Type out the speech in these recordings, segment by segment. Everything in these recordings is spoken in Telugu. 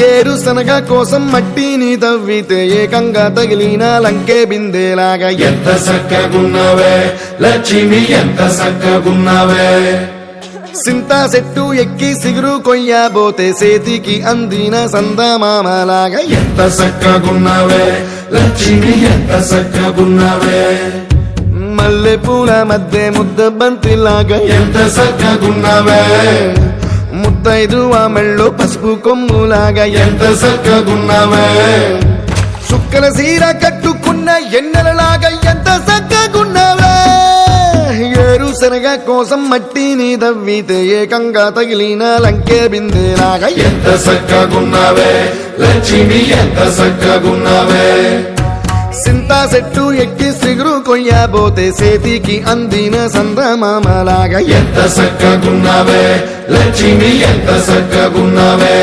ఏరుశనగ కోసం మట్టిని తవ్వితే ఏకంగా తగిలిన లంకే బిందేలాగా ఎంత సక్కగున్నవే లక్ష్మి ఎంత సక్కగున్నవే సింతా చెట్టు ఎక్కి సిగురు కొయ్యబోతే సేతికి అందిన సందమామలాగా ఎంత సక్కగున్నవే లక్ష్మి ఎంత సక్కగున్నవే మల్లె పూల మధ్య ముద్ద బంతిలాగా ఎంత సక్కగున్నవే ముద్దైదు ఆ మెళ్ళో పసుపు కొమ్ములాగా ఎంత సక్కగున్నవే సుక్కల సీర కట్టుకున్న ఎన్నెలలాగా ఎంత సక్కగున్నవే ఏరుశనగ కోసం మట్టిని తవ్వితే ఏకంగా తగిలిన లంకే బిందేలాగా ఎంత సక్కగున్నవే లక్ష్మి ఎంత సక్కగున్నవే సింతా చెట్టు ఎక్కి సిగురు కొయ్యబోతే సేతికి అందిన సందమామలాగా ఎంత సక్కగున్నవే లక్ష్మి ఎంత సక్కగున్నవే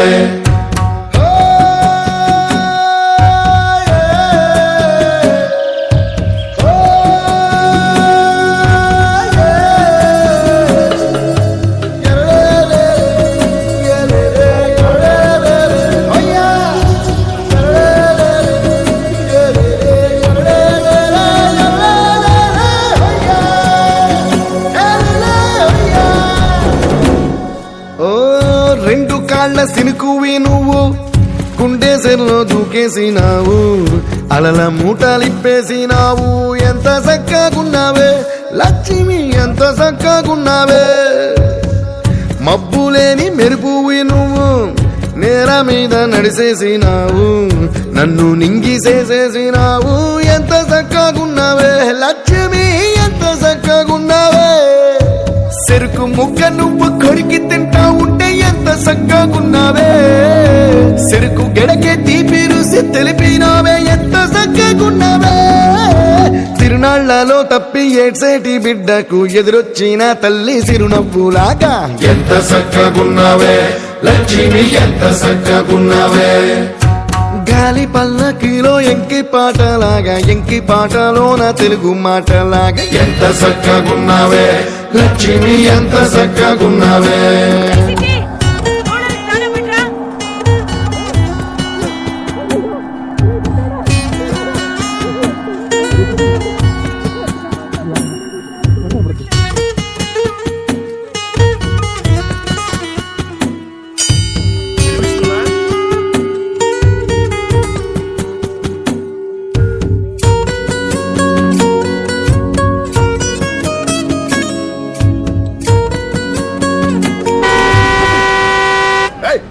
రెండు కాళ్ళ సినుకువి నువ్వు కుండేసెల్లో దూకేసినావు అలల మూటలిప్పేసినావు ఎంత చక్కగున్నావే లక్ష్మి ఎంత చక్కగున్నావే మబ్బులేని మెరుపువి నువ్వు నేల మీద నడిసేసినావు నన్ను నింగిసేసేసినావు ఎంత చక్కగున్నావే లక్ష్మి ఎంత చక్కగున్నావే చెరుకు ముక్క నువ్వు కొరికి తింటా ఉంటే ఎంత చక్కగున్నావే చెరుకు గెడకే తీపి రుసి తెలిపినావే ఎంత చక్కగున్నావే తిరునాళ్లలో తప్పి ఏడ్సేటి బిడ్డకు ఎదురొచ్చిన తల్లి చిరునవ్వులాగా ఎంత సక్కగున్నవే లక్ష్మి ఎంత సక్కగున్నవే గాలి పల్లకిలో ఎంకి పాటలాగా ఎంకి పాటలోన తెలుగు మాటలాగా ఎంత సక్కగున్నవే లక్ష్మి ఎంత సక్కగున్నవే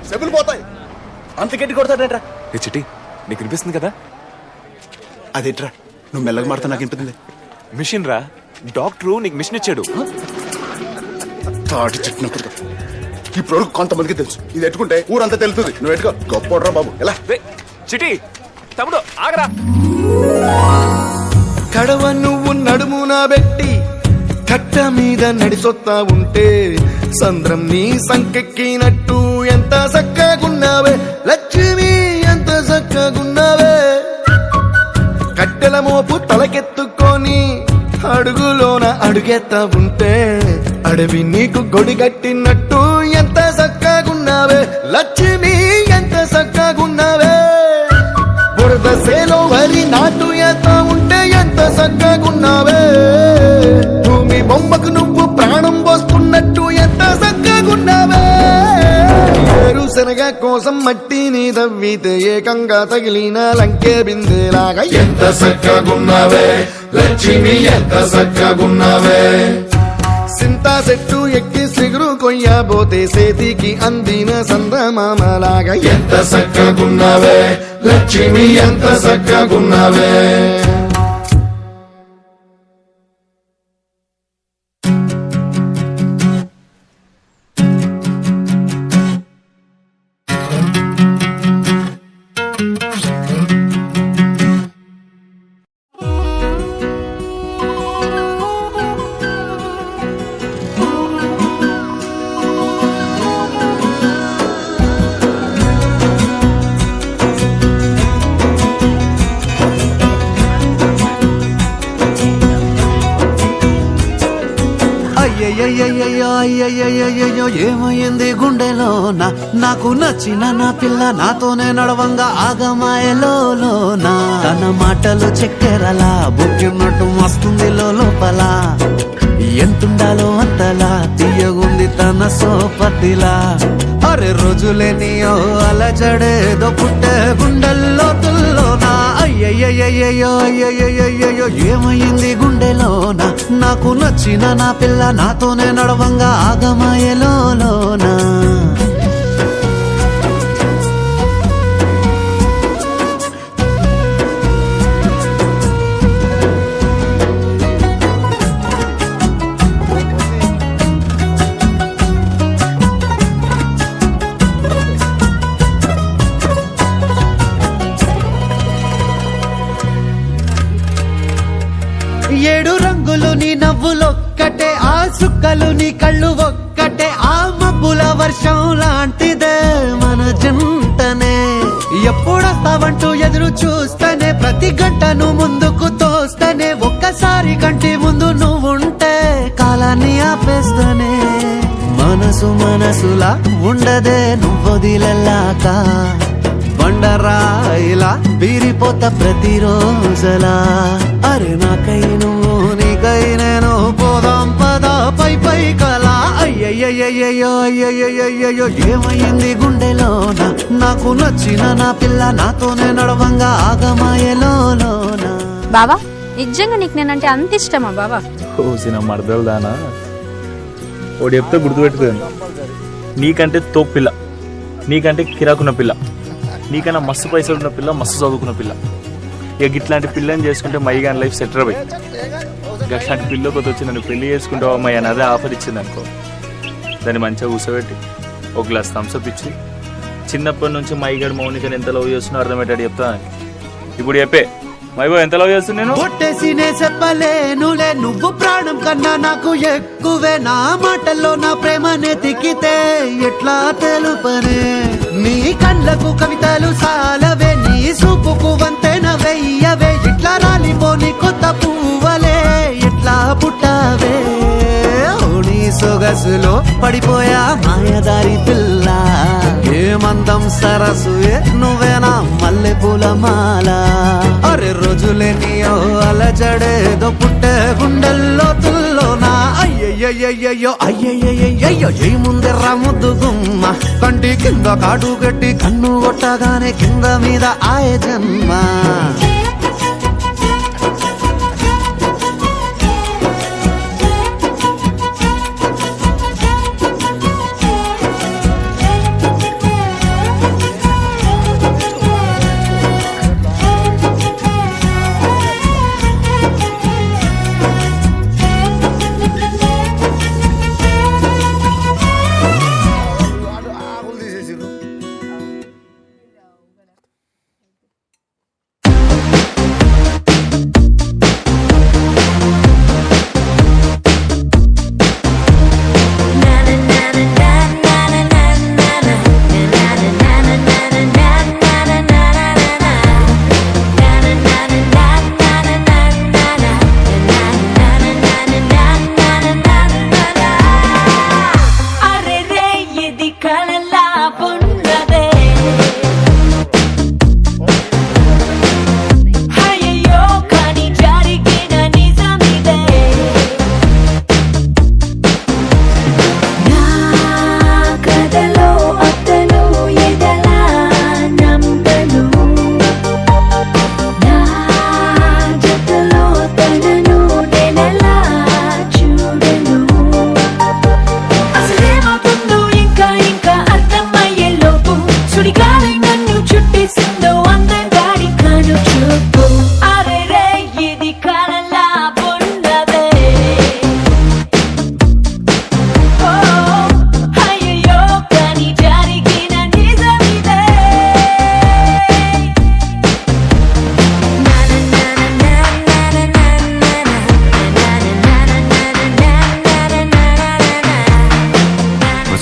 చెప్పులు పోతాయి అంత గట్టి కొడతాడేట్రా ఏ చిట్టి నీకు వినిపిస్తుంది కదా? అదేట్రా నువ్వు మెల్లగా మాడతా నాకు వినిపిస్తుంది మిషన్ రా, డాక్టరు నీకు మిషన్ ఇచ్చాడు. తాటి చెట్టినప్పుడు ఇప్పుడు కొంతమందికి తెలుసు ఇది ఎట్టుకుంటే ఊరంతా తెలుస్తుంది నువ్వు ఎట్టుకో గొప్ప బాబు ఎలా చిట్టి తమ్ముడు ఆగరా. కడవ నువ్వు నడుమున పెట్టి కట్ట మీద నడిసొత్తా ఉంటే సంద్రం నీ సంకెక్కినట్టు ఎంత చక్కగున్నావే లక్ష్మి ఎంత చక్కగున్నావే కట్టెల మోపు తలకెత్తుకొని అడుగులోన అడుగెత్తా ఉంటే అడవి నీకు గొడిగట్టినట్టు ఎంత చక్కగున్నావే లక్ష్మి ఎంత చక్కగున్నావే బురద సేలో వరి నాటు ఎత్తా ఉంటే ఎంత చక్కగున్నావే భూమి బొమ్మకు నువ్వు ప్రాణం పోస్తున్నట్టు ఎంత చక్కగున్నావే ఏరుశనగ కోసం మట్టిని తవ్వితే ఏకంగా తగిలిన లంకే బిందేలాగా ఎంత సక్కగున్నవే లక్ష్మి ఎంత సక్కగున్నవే సింతా చెట్టు ఎక్కి సిగురు కొయ్యబోతే సేతికి అందిన సందమామలాగా ఎంత సక్కగున్నవే లక్ష్మి ఎంత సక్కగున్నవే అయ్యయ్యయ్యో అయ్యయ్యయ్యో ఏమైంది గుండెలో నాకు నచ్చిన నా పిల్ల నాతోనే నడవంగా ఆగమాయలోనా తన మాటలు చక్కెరలా బుక్కినట్టు మస్తుంది లోపల ఎంతుండాలో అంతలా తీయగుంది తన సోపతిలా అరే రోజులేనియో అలజడేదో పుట్టే గుండెల్లో తుల్లోనా అయ్యయ్యయ్యో అయ్యయ్యయ్యో ఏమైంది గుండెలోనా నాకు నచ్చిన నా పిల్ల నాతోనే నడవంగా ఆగమాయలోనా ఏడు రంగులు నీ నవ్వులొక్కటే ఆ సుక్కలు నీ కళ్ళు ఒక్కటే ఆ మబ్బుల వర్షం లాంటిదే మన జంటనే ఎప్పుడొస్తావంటూ ఎదురు చూస్తేనే ప్రతి గంటను ముందుకు తోస్తేనే ఒక్కసారి కంటి ముందు నువ్వుంటే కాలాన్ని ఆపేస్తేనే మనసులా ఉండదే నువ్వొదిలెల్లాక బండరాయిలా బీరిపోత ప్రతిరోజలా అరే నాకై నువ్వు నీకై నేను పోదాం పద పై కలా అయ్యయ్యయ్యో అయ్యయ్యయ్యో ఏమైంది గుండెలోనా నాకు నచ్చిన నా పిల్ల నాతోనే నడవంగా ఆగమాయలోనా బావా నిజంగా నీకు నేనంటే అంత ఇష్టమా బావా కోసిన మరదలు దానా ఓడి చెప్తే గుర్తుపెట్టుతుంది నీకంటే తోపిల్ల నీకంటే కిరాకున్న పిల్ల నీకన్నా మస్తు పైసలు ఉన్న పిల్ల మస్తు చదువుకున్న పిల్ల ఇక ఇట్లాంటి పిల్లని చేసుకుంటే మైగాన్ లైఫ్ సెటిల్ అయ్యి అట్లాంటి పిల్ల కొత్త వచ్చి నన్ను పెళ్లి చేసుకుంటావా అమ్మాయి అని అదే ఆఫర్ ఇచ్చింది అనుకో దాన్ని మంచిగా కూర్చోబెట్టి ఒక గ్లాస్ థమ్స్అప్ ఇచ్చి చిన్నప్పటి నుంచి మైగాడు మౌనికని ఎంత లవ్ చేస్తున్నా అర్థమయ్యేటట్టు చెప్తా ఇప్పుడు చెప్పే మైబో ఎంత లవ్ చేస్తున్నా నేను కొట్టేసినే చెప్పలేనులే నువ్వు ప్రాణం కన్నా నాకు ఎక్కువే నా మాటల్లో నా ప్రేమనే తిక్కితే ఎట్లా తెలుపనే నీ కళ్ళకు కవితలు సాలవే నీ సూపుకు వంతెన వెయ్యవే ఇట్లా రాలిపోని కొత్త పువ్వలే ఎట్లా పుట్టావే నీ సొగసులో పడిపోయా మాయదారి పిల్ల ఏమందం సరసువే నువ్వేనా మల్లె పూల మాల అరే రోజులేనియో అలజడేదో పుట్టే గుండెల్లో తుల్లోనా అయ్యయ్యయ్యో అయ్యయ్యయ్యో ఏముందెర్రా ముద్దు గుమ్మ కంటి కింద కాటు గట్టి కన్ను కొట్టగానే కింద మీద ఆయ జన్మ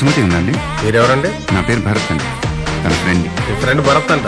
మీరెవరండి? మీరెవరండి? నా పేరు భరత్ అండి. తన ఫ్రెండ్. మీ ఫ్రెండ్ భరత్ అంట.